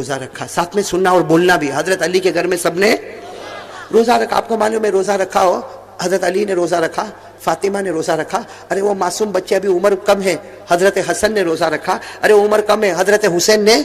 روزہ رکھا، ساتھ میں سننا اور بولنا بھی. حضرت علی کے گھر میں سب نے روزہ رکھا. آپ کو معلوم ہے روزہ رکھا ہو؟ حضرت علی نے روزہ رکھا، فاطمہ نے روزہ رکھا. ارے وہ معصوم بچے ابھی عمر کم ہے، حضرت حسن نے روزہ رکھا. ارے عمر کم ہے، حضرت حسین نے.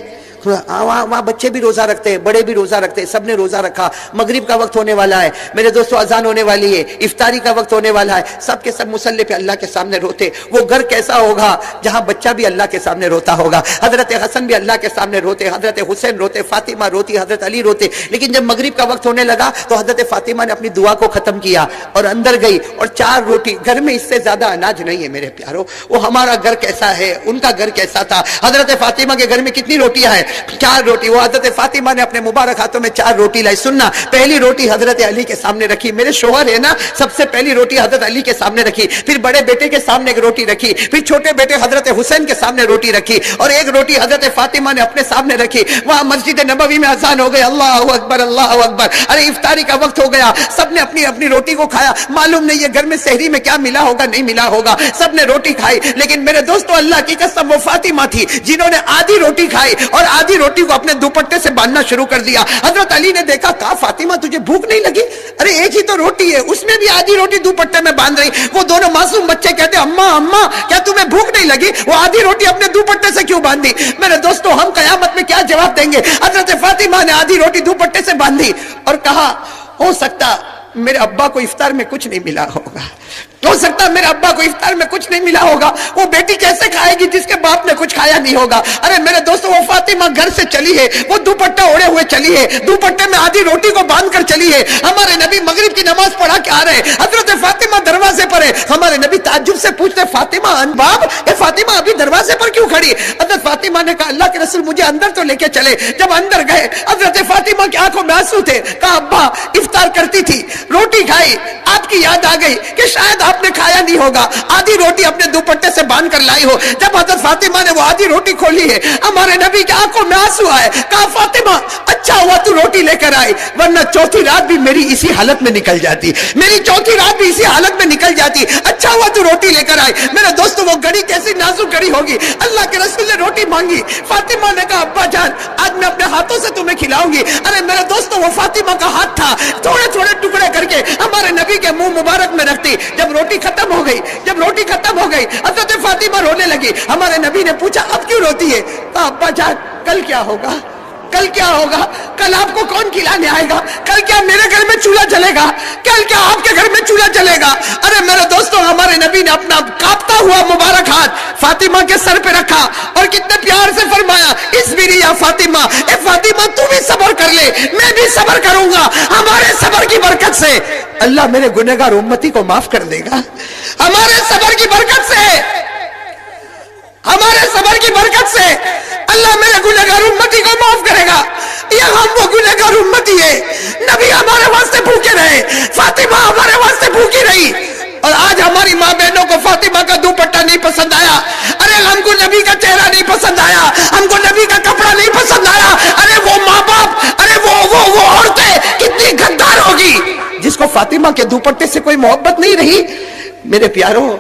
وہاں بچے بھی روزہ رکھتے ہیں، بڑے بھی روزہ رکھتے ہیں، سب نے روزہ رکھا. مغرب کا وقت ہونے والا ہے میرے دوستو، اذان ہونے والی ہے، افطاری کا وقت ہونے والا ہے. سب کے سب مصلی پہ اللہ کے سامنے روتے. وہ گھر کیسا ہوگا جہاں بچہ بھی اللہ کے سامنے روتا ہوگا. حضرت حسن بھی اللہ کے سامنے روتے، حضرت حسین روتے، فاطمہ روتی، حضرت علی روتے. لیکن جب مغرب کا وقت ہونے لگا تو حضرت فاطمہ نے اپنی دعا کو ختم کیا اور اندر گئی اور 4 روٹی. گھر میں اس سے زیادہ اناج نہیں ہے میرے پیارو. وہ ہمارا گھر کیسا ہے، ان کا گھر کیسا تھا. حضرت فاطمہ کے گھر میں کتنی روٹیاں ہیں؟ 4 روٹی. وہ حضرت فاطمہ نے اپنے مبارک ہاتھوں میں 4 روٹی لائی. سننا، پہلی روٹی حضرت علی کے سامنے رکھی. میرے شوہر ہے نا، سب سے پہلی روٹی حضرت علی کے سامنے رکھی. پھر بڑے بیٹے کے سامنے ایک روٹی رکھی. پھر چھوٹے بیٹے حضرت حسین کے سامنے روٹی رکھی اور ایک روٹی حضرت فاطمہ نے اپنے سامنے رکھی. وہاں مسجد نبوی میں اذان ہو گئی، اللہ اکبر اللہ اکبر. ارے افطاری کا وقت ہو گیا. سب نے اپنی اپنی روٹی کو کھایا. معلوم نہیں یہ گھر میں سحری میں کیا ملا ہوگا، نہیں ملا ہوگا. سب نے روٹی کھائی. لیکن میرے دوستو اللہ کی قسم وہ فاطمہ تھی جنہوں نے آدھی روٹی کھائی اور آدھی روٹی کو اپنے دوپٹے سے باندھنا شروع کر دیا. حضرت علی نے دیکھا، کہا فاطمہ تجھے بھوک نہیں لگی؟ ارے ایک ہی تو روٹی ہے، اس میں بھی آدھی روٹی دوپٹے میں باندھ رہی. وہ دونوں معصوم بچے کہتے اماں اماں کیا تمہیں بھوک نہیں لگی؟ وہ آدھی روٹی اپنے دوپٹے سے کیوں باندھی؟ میرے دوستو ہم قیامت میں کیا جواب دیں گے؟ حضرت فاطمہ نے آدھی روٹی دوپٹے سے باندھی اور کہا ہو سکتا میرے ابا کو افطار میں کچھ نہیں ملا ہوگا، ہو سکتا میرے ابا کو افطار میں کچھ نہیں ملا ہوگا. وہ بیٹی کیسے کھائے گی جس کے باپ نے کچھ کھایا نہیں ہوگا؟ ارے میرے دوستو وہ فاطمہ گھر سے چلی ہے، وہ دوپٹہ اوڑے ہوئے چلی ہے، دوپٹے میں آدھی روٹی کو باندھ کر چلی ہے. ہمارے نبی مغرب کی نماز پڑھا کے آ رہے، حضرت فاطمہ دروازے پر ہے. ہمارے نبی تعجب سے پوچھتے فاطمہ انباب، اے فاطمہ ابھی دروازے پر کیوں کھڑی؟ حضرت فاطمہ نے کہا اللہ کے رسول مجھے اندر تو لے کے چلے. جب اندر گئے حضرت فاطمہ کی آنکھوں میں آنسو تھے. کہا ابا افطار کرتی تھی، روٹی کھائی، آپ کی یاد آ گئی کہ شاید آپ نے کھایا نہیں ہوگا، آدھی روٹی اپنے دوپٹے سے باندھ کر لائی ہو. جب حضرت فاطمہ نے وہ آدھی روٹی کھولی ہے ہمارے نبی کی آنکھوں میں آنسو آئے. کہا فاطمہ اچھا ہوا تو روٹی لے کر آئی، ورنہ چوتھی رات بھی میری اسی حالت میں نکل جاتی، میری چوتھی رات بھی اسی حالت میں نکل جاتی. اچھا ہوا تو روٹی لے کر آئی. میرے دوستو وہ گڑی کیسی نازک گڑی ہوگی. اللہ کے رسول نے روٹی مانگی. فاطمہ نے کہا ابا جان آج میں اپنے ہاتھوں سے تمہیں کھلاؤں گی. ارے میرے دوستو وہ فاطمہ کا ہاتھ تھا، تھوڑے تھوڑے ٹکڑے کر کے ہمارے نبی کے منہ مبارک میں رکھتی. جب روٹی ختم ہو گئی، جب روٹی ختم ہو گئی حضرت فاطمہ رونے لگی. ہمارے نبی نے پوچھا اب کیوں روتی ہے؟ کہا ابا جان کل کیا ہوگا، کل کیا ہوگا؟ کل آپ کو کون کھلانے آئے گا؟ کل کیا میرے گھر میں چولہا جلے گا؟ کل کیا آپ کے گھر میں چولہا جلے گا؟ ارے میرے دوستوں ہمارے نبی نے اپنا کانپتا ہوا مبارک ہاتھ فاطمہ کے سر پہ رکھا اور کتنے پیار سے فرمایا اصبری یا فاطمہ، اے فاطمہ تو بھی صبر کر لے، میں بھی صبر کروں گا. ہمارے صبر کی برکت سے اللہ میرے گنہگار امتی کو معاف کر دے گا. ہمارے صبر کی برکت سے، ہمارے صبر کی برکت سے اللہ میرے گنہگار امتی کو معاف کرے گا. یہ ہم وہ گنہگار امتی ہے. نبی ہمارے واسطے بھوکے رہے، فاطمہ ہمارے واسطے بھوکی رہی، اور آج ہماری ماں بہنوں کو فاطمہ کا دوپٹہ نہیں پسند آیا. ارے ہم کو نبی کا چہرہ نہیں پسند آیا، ہم کو نبی کا کپڑا نہیں پسند آیا. ارے وہ ماں باپ، ارے وہ عورتیں کتنی غدار ہوگی جس کو فاطمہ کے دوپٹے سے کوئی محبت نہیں رہی. میرے پیارو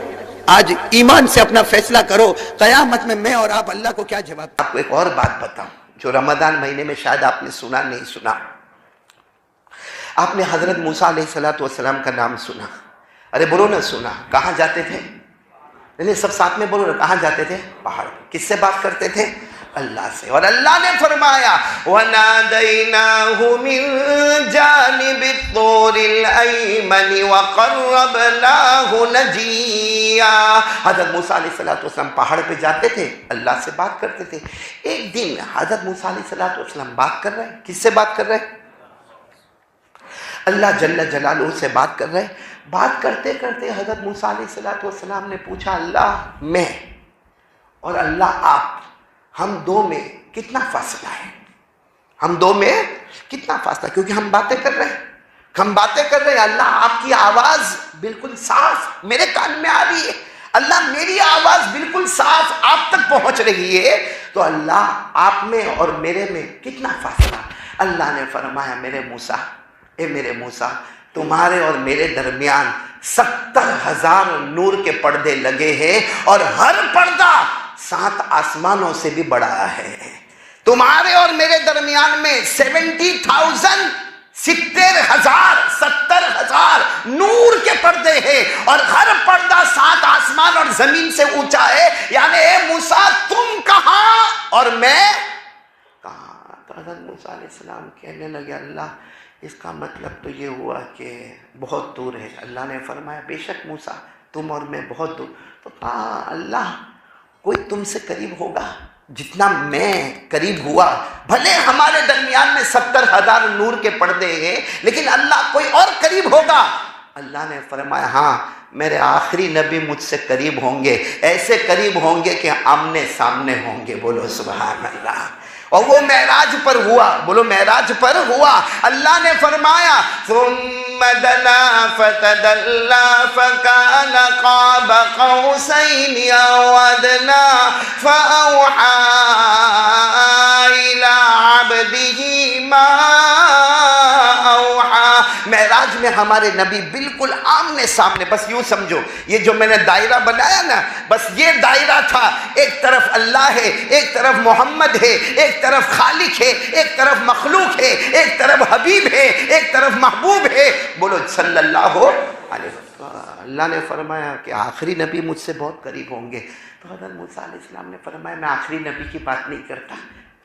آج ایمان سے اپنا فیصلہ کرو، قیامت میں اور آپ اللہ کو کیا جواب. آپ کو ایک اور بات بتاؤں جو رمضان مہینے میں شاید آپ نے سنا نہیں سنا. آپ نے حضرت موسیٰ علیہ السلام کا نام سنا؟ ارے بولو نہ سنا. کہاں جاتے تھے؟ نہیں سب ساتھ میں بولو نا. کہاں جاتے تھے؟ پہاڑ. کس سے بات کرتے تھے؟ اللہ سے. اور اللہ نے فرمایا وَنَادَيْنَاهُ مِن جَانِبِ الطُّورِ الْأَيْمَنِ وَقَرَّبْنَاهُ نَجِيًّا. حضرت موسیٰ علیہ السلام پہاڑ پہ جاتے تھے، اللہ سے بات کرتے تھے. ایک دن حضرت موسیٰ علیہ السلام بات کر رہے ہیں. کس سے بات کر رہے ہیں؟ اللہ جل جلالہ سے بات کر رہے ہیں. بات کرتے کرتے حضرت موسیٰ علیہ السلام نے پوچھا اللہ میں اور اللہ آپ، ہم دو میں کتنا فاصلہ ہے؟ ہم دو میں کتنا فاصلہ؟ کیونکہ ہم باتیں کر رہے ہیں، ہم باتیں کر رہے ہیں. اللہ آپ کی آواز بالکل صاف میرے کان میں آ رہی ہے، اللہ میری آواز بالکل صاف آپ تک پہنچ رہی ہے. تو اللہ آپ میں اور میرے میں کتنا فاصلہ؟ اللہ نے فرمایا میرے موسیٰ، اے میرے موسیٰ تمہارے اور میرے درمیان 70,000 نور کے پردے لگے ہیں اور ہر پردہ 7 آسمانوں سے بھی بڑا ہے. تمہارے اور میرے درمیان میں 70,000 70,000 نور کے پردے ہیں، اور ہر پردہ 7 آسمان اور زمین سے اونچا ہے. یعنی اے موسیٰ تم کہاں اور میں کہاں؟ تو حضرت موسیٰ علیہ السلام کہنے لگے اللہ اس کا مطلب تو یہ ہوا کہ بہت دور ہے. اللہ نے فرمایا بے شک موسیٰ تم اور میں بہت دور. تو کہا اللہ کوئی تم سے قریب ہوگا جتنا میں قریب ہوا؟ بھلے ہمارے درمیان میں 70,000 نور کے پردے ہیں، لیکن اللہ کوئی اور قریب ہوگا؟ اللہ نے فرمایا ہاں میرے آخری نبی مجھ سے قریب ہوں گے، ایسے قریب ہوں گے کہ آمنے سامنے ہوں گے. بولو سبحان اللہ. اور وہ معراج پر ہوا. بولو معراج پر ہوا. اللہ نے فرمایا ثم دنا فتدلى فكان قاب قوسين أو أدنى فأوحى إلى عبده ما أوحى. معراج میں ہمارے نبی بالکل آمنے سامنے، بس یوں سمجھو یہ جو میں نے دائرہ بنایا نا، بس یہ دائرہ تھا. ایک طرف اللہ ہے، ایک طرف محمد ہے، ایک طرف خالق ہے، ایک طرف مخلوق ہے، ایک طرف حبیب ہے، ایک طرف محبوب ہے. بولو صلی اللہ علیہ وسلم. اللہ نے فرمایا کہ آخری نبی مجھ سے بہت قریب ہوں گے. تو حضرت موسیٰ علیہ السلام نے فرمایا میں آخری نبی کی بات نہیں کرتا،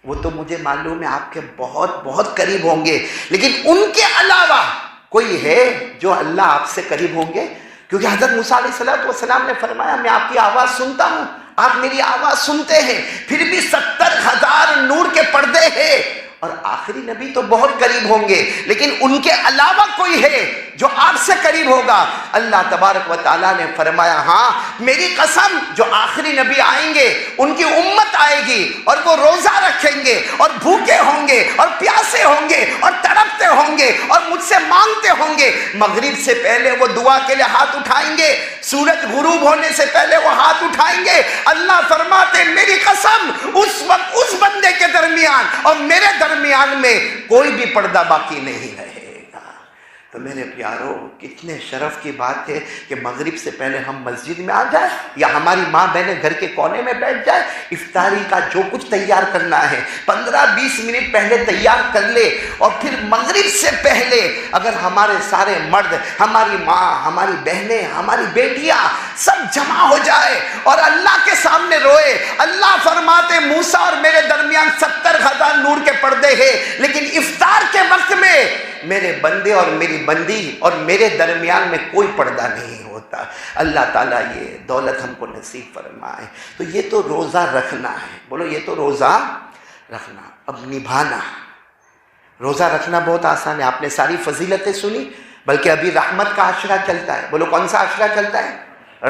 وہ تو مجھے معلوم ہے آپ کے بہت بہت قریب ہوں گے، لیکن ان کے علاوہ کوئی ہے جو اللہ آپ سے قریب ہوں گے؟ کیونکہ حضرت موسیٰ علیہ السلام نے فرمایا میں آپ کی آواز سنتا ہوں، آپ میری آواز سنتے ہیں، پھر بھی 70,000 نور کے پردے ہیں، اور آخری نبی تو بہت قریب ہوں گے، لیکن ان کے علاوہ کوئی ہے جو آپ سے قریب ہوگا؟ اللہ تبارک و تعالیٰ نے فرمایا ہاں میری قسم جو آخری نبی آئیں گے ان کی امت آئے گی، اور وہ روزہ رکھیں گے اور بھوکے ہوں گے اور پیاسے ہوں گے اور تڑپتے ہوں گے اور مجھ سے مانگتے ہوں گے. مغرب سے پہلے وہ دعا کے لیے ہاتھ اٹھائیں گے، سورج غروب ہونے سے پہلے وہ ہاتھ اٹھائیں گے. اللہ فرماتے میری قسم اس وقت اس بندے کے درمیان اور میرے درمیان میں کوئی بھی پردہ باقی نہیں رہے گا. تو میرے پیارو کتنے شرف کی بات ہے کہ مغرب سے پہلے ہم مسجد میں آ جائیں یا ہماری ماں بہنیں گھر کے کونے میں بیٹھ جائے، افطاری کا جو کچھ تیار کرنا ہے 15-20 منٹ پہلے تیار کر لے، اور پھر مغرب سے پہلے اگر ہمارے سارے مرد، ہماری ماں، ہماری بہنیں، ہماری بیٹیاں سب جمع ہو جائے اور اللہ کے سامنے روئے. اللہ فرماتے موسیٰ اور میرے درمیان 70,000 نور کے پردے ہیں، لیکن افطار کے وقت میں میرے بندے اور میری بندی اور میرے درمیان میں کوئی پردہ نہیں ہوتا. اللہ تعالیٰ یہ دولت ہم کو نصیب فرمائے. تو یہ تو روزہ رکھنا ہے. بولو یہ تو روزہ رکھنا. اب نبھانا. روزہ رکھنا بہت آسان ہے. آپ نے ساری فضیلتیں سنی، بلکہ ابھی رحمت کا عشرہ چلتا ہے. بولو کون سا عشرہ چلتا ہے؟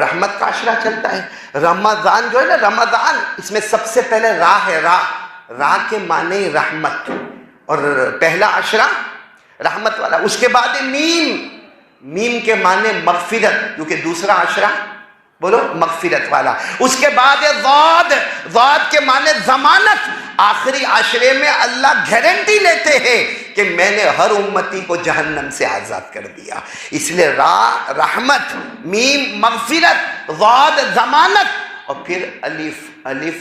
رحمت کا عشرہ چلتا ہے. رمضان جو ہے نا، رمضان اس میں سب سے پہلے راہ ہے. راہ کے معنی رحمت، اور پہلا عشرہ رحمت والا. اس کے بعد میم کے معنی مغفرت، کیونکہ دوسرا عشرہ بولو مغفرت والا. اس کے بعد ضاد کے معنی ضمانت. آخری عشرے میں اللہ گارنٹی لیتے ہیں کہ میں نے ہر امتی کو جہنم سے آزاد کر دیا. اس لیے رحمت، میم مغفرت، ضاد ضمانت، اور پھر الف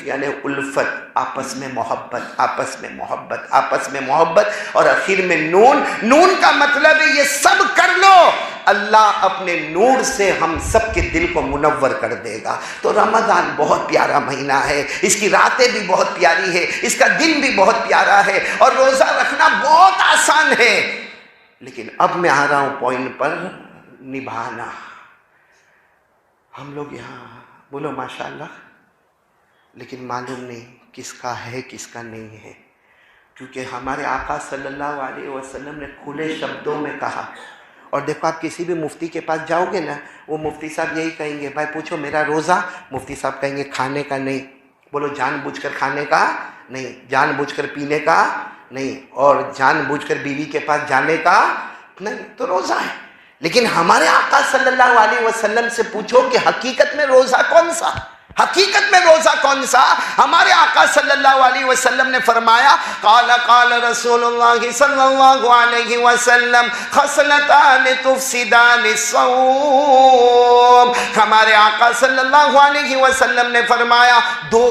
یعنی الفت، آپس میں محبت، آپس میں محبت، آپس میں محبت، اور آخر میں نون کا مطلب ہے یہ سب کر لو اللہ اپنے نور سے ہم سب کے دل کو منور کر دے گا. تو رمضان بہت پیارا مہینہ ہے، اس کی راتیں بھی بہت پیاری ہے، اس کا دن بھی بہت پیارا ہے، اور روزہ رکھنا بہت آسان ہے. لیکن اب میں آ رہا ہوں پوائنٹ پر، نبھانا. ہم لوگ یہاں بولو ماشاءاللہ، لیکن معلوم نہیں کس کا ہے کس کا نہیں ہے، کیونکہ ہمارے آقا صلی اللہ علیہ وسلم نے کھلے شبدوں میں کہا. اور دیکھو آپ کسی بھی مفتی کے پاس جاؤ گے نا، وہ مفتی صاحب یہی کہیں گے بھائی پوچھو میرا روزہ، مفتی صاحب کہیں گے کھانے کا نہیں. بولو جان بوجھ کر کھانے کا نہیں، جان بوجھ کر پینے کا نہیں، اور جان بوجھ کر بیوی کے پاس جانے کا نہیں. تو روزہ ہے. لیکن ہمارے آقا صلی اللہ علیہ وسلم سے پوچھو کہ حقیقت میں روزہ کون سا؟ حقیقت میں روزہ کون سا؟ ہمارے آقا صلی اللہ علیہ وسلم نے فرمایا قال رسول اللہ صلی اللہ علیہ وسلم خصلتان تفسدان الصوم. ہمارے آقا صلی اللہ علیہ وسلم نے فرمایا دو